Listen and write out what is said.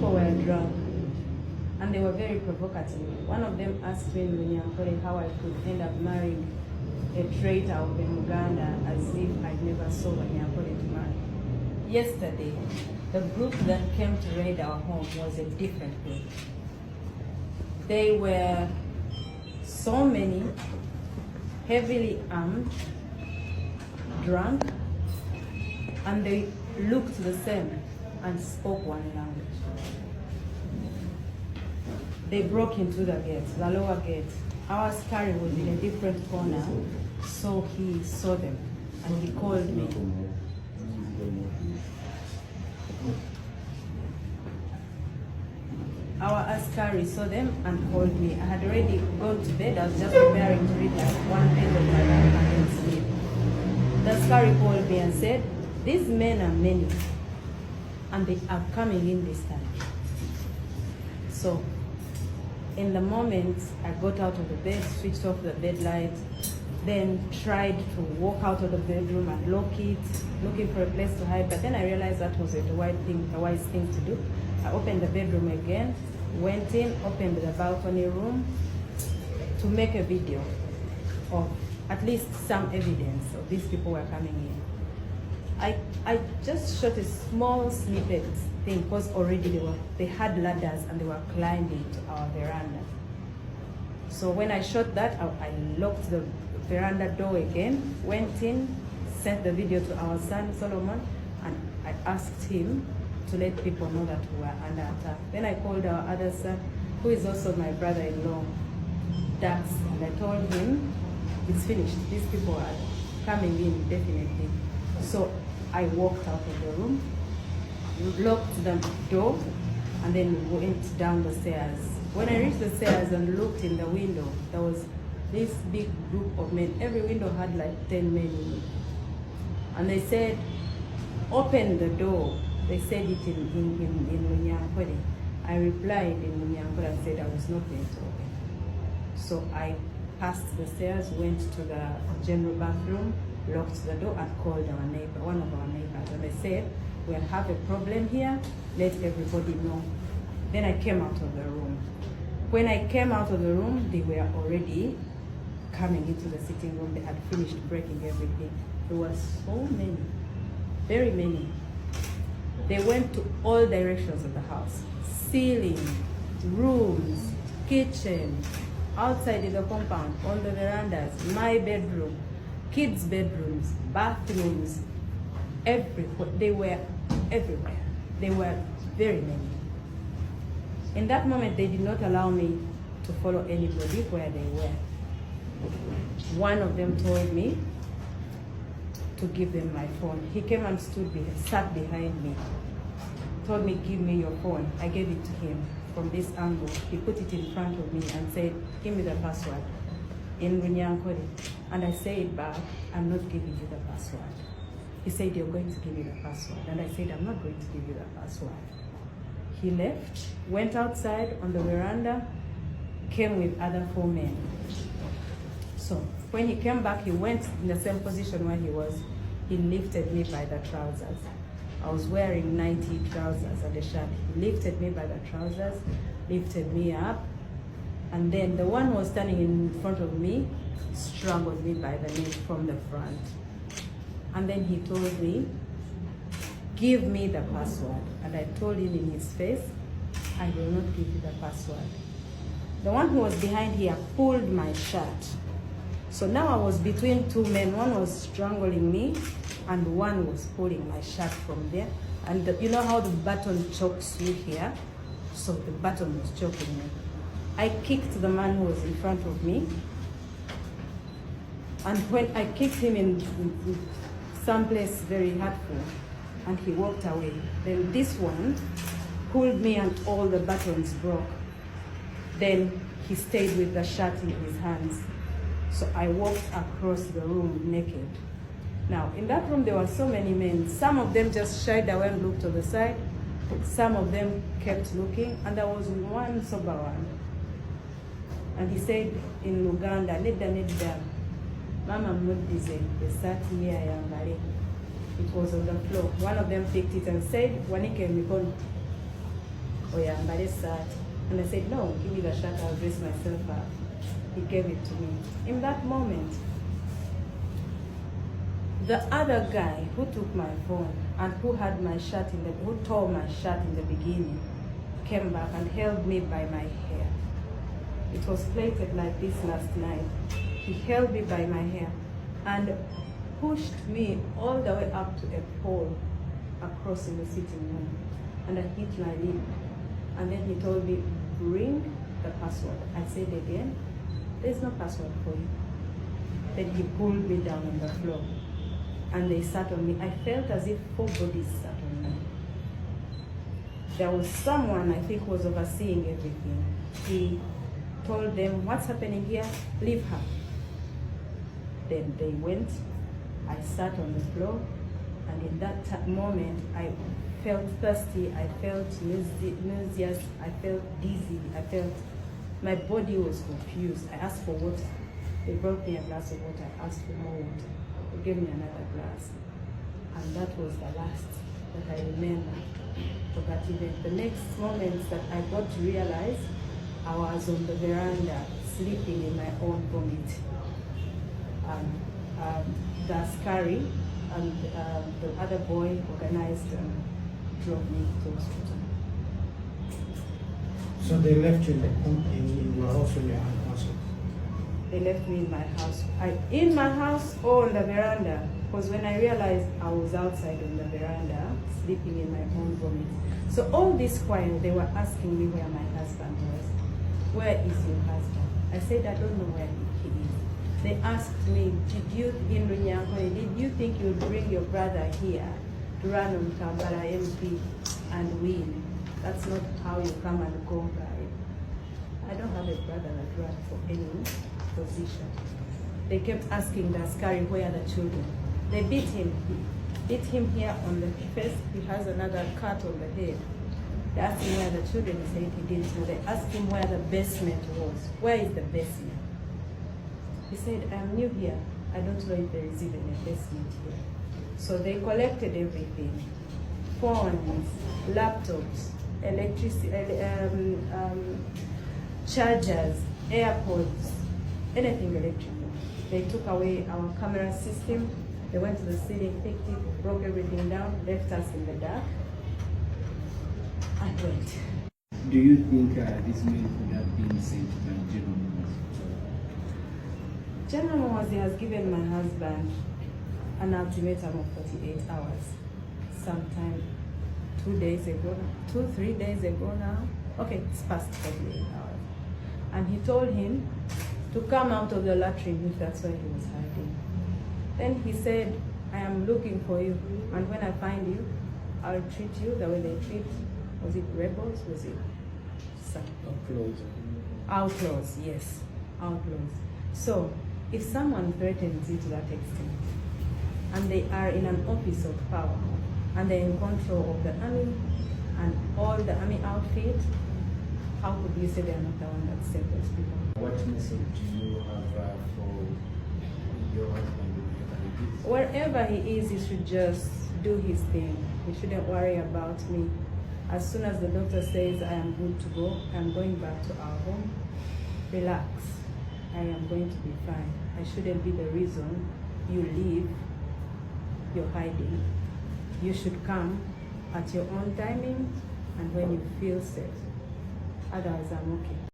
people were drunk and they were very provocative. One of them asked me how I could end up marrying a traitor of Uganda as if I'd never saw Wanyankole to marry. Yesterday, the group that came to raid our home was a different group. They were so many, heavily armed, drunk, and they looked the same and spoke one language. They broke into the gate, the lower gate. Our askari was in a different corner, so he saw them and he called me. Our askari saw them and called me. I had already gone to bed. I was just preparing to read like one page of my Bible and then sleep. The askari called me and said, "These men are many and they are coming in this time." So in the moment, I got out of the bed, switched off the bed light, then tried to walk out of the bedroom and lock it, looking for a place to hide. But then I realized that was a wise thing to do. I opened the bedroom again, went in, opened the balcony room to make a video of at least some evidence of these people were coming in. I just shot a small snippet thing because already they had ladders and they were climbing to our veranda. So when I shot that, I locked the veranda door again, went in, sent the video to our son Solomon, and I asked him to let people know that we were under attack. Then I called our other son, who is also my brother-in-law, Dax, and I told him, it's finished. These people are coming in, definitely. So I walked out of the room, locked the door, and then went down the stairs. When I reached the stairs and looked in the window, there was this big group of men. Every window had like 10 men in it. And they said, "Open the door." They said it in Munyankole. I replied in Munyankole and said I was not going to open. So I passed the stairs, went to the general bathroom, locked the door, and called our neighbor, one of our neighbors. And I said, "We have a problem here, let everybody know." Then I came out of the room. When I came out of the room, they were already coming into the sitting room. They had finished breaking everything. There were so many, very many. They went to all directions of the house. Ceiling, rooms, kitchen, outside in the compound, on the verandas, my bedroom, kids' bedrooms, bathrooms, everywhere. They were everywhere. They were very many. In that moment, they did not allow me to follow anybody where they were. One of them told me to give them my phone. He came and sat behind me, told me, "Give me your phone." I gave it to him from this angle. He put it in front of me and said, "Give me the password," in Runyankore. And I said back, "I'm not giving you the password." He said, "You're going to give me the password." And I said, "I'm not going to give you the password." He left, went outside on the veranda, came with other 4 men. So when he came back, he went in the same position where he was. He lifted me by the trousers. I was wearing 90 trousers and a shirt. He lifted me by the trousers, lifted me up, and then the one who was standing in front of me strangled me by the neck from the front. And then he told me, "Give me the password." And I told him in his face, "I will not give you the password." The one who was behind here pulled my shirt. So now I was between 2 men. One was strangling me and one was pulling my shirt from there. And you know how the button chokes you here? So the button was choking me. I kicked the man who was in front of me. And when I kicked him in someplace very hurtful, and he walked away, then this one pulled me and all the buttons broke. Then he stayed with the shirt in his hands. So I walked across the room naked. Now, in that room, there were so many men. Some of them just shied away and looked to the side. Some of them kept looking, and there was one sober one. And he said in Luganda, "Nedda, Mama Mudize, the sat here yambale." It was on the floor. One of them picked it and said, "Wanike mikono." oh yeah, but it's sad. And I said, no, give me the shirt, I'll dress myself up. He gave it to me. In that moment, the other guy who took my phone and who had my shirt who tore my shirt in the beginning, came back and held me by my hair. It was plaited like this last night. He held me by my hair and pushed me all the way up to a pole across in the sitting room, and I hit my lip. And then he told me, bring the password. I said again, there's no password for you. Then he pulled me down on the floor and they sat on me. I felt as if 4 bodies sat on me. There was someone, I think, was overseeing everything. He told them, what's happening here? Leave her. Then they went. I sat on the floor, and in that moment, I felt thirsty, I felt nauseous, I felt dizzy, I felt my body was confused. I asked for water. They brought me a glass of water. I asked for more water. They gave me another glass. And that was the last that I remember of that event. The next moment that I got to realize, I was on the veranda sleeping in my own vomit. The askari and the other boy organized drove me to the hospital. So they left you in your house in your house? They left me in my house. In my house or on the veranda, because when I realized I was outside on the veranda, sleeping in my own vomit. So all this while, they were asking me where my husband was. Where is your husband? I said, I don't know where he is. They asked me, did you think you would bring your brother here to run on Kampala MP and win? That's not how you come and go by. I don't have a brother that ran for any position. They kept asking the askari, where are the children? They beat him. Beat him here on the face. He has another cut on the head. They asked him where the children, he said he didn't know. They asked him where the basement was. Where is the basement? He said, I'm new here. I don't know if there is even a basement here. So they collected everything. Phones, laptops, electricity, chargers, AirPods, anything electrical. They took away our camera system. They went to the city, picked it, broke everything down, left us in the dark, and went. Do you think this man could have been sent by General Motors? General Motors has given my husband an ultimatum of 48 hours. Sometime 3 days ago now. Okay, it's past 48 hours. And he told him to come out of the latrine if that's where he was hiding. Then he said, I am looking for you, and when I find you, I'll treat you the way they treat, was it rebels? Was it Outlaws. outlaws? Yes, outlaws. So, if someone threatens you to that extent, and they are in an office of power, and they're in control of the army and all the army outfit, how could you say they're not the one that saved those people? What message do you have for your husband? Wherever he is, he should just do his thing. He shouldn't worry about me. As soon as the doctor says I am good to go, I'm going back to our home. Relax. I am going to be fine. I shouldn't be the reason you leave. You're hiding. You should come at your own timing and when you feel safe. Otherwise, I'm okay.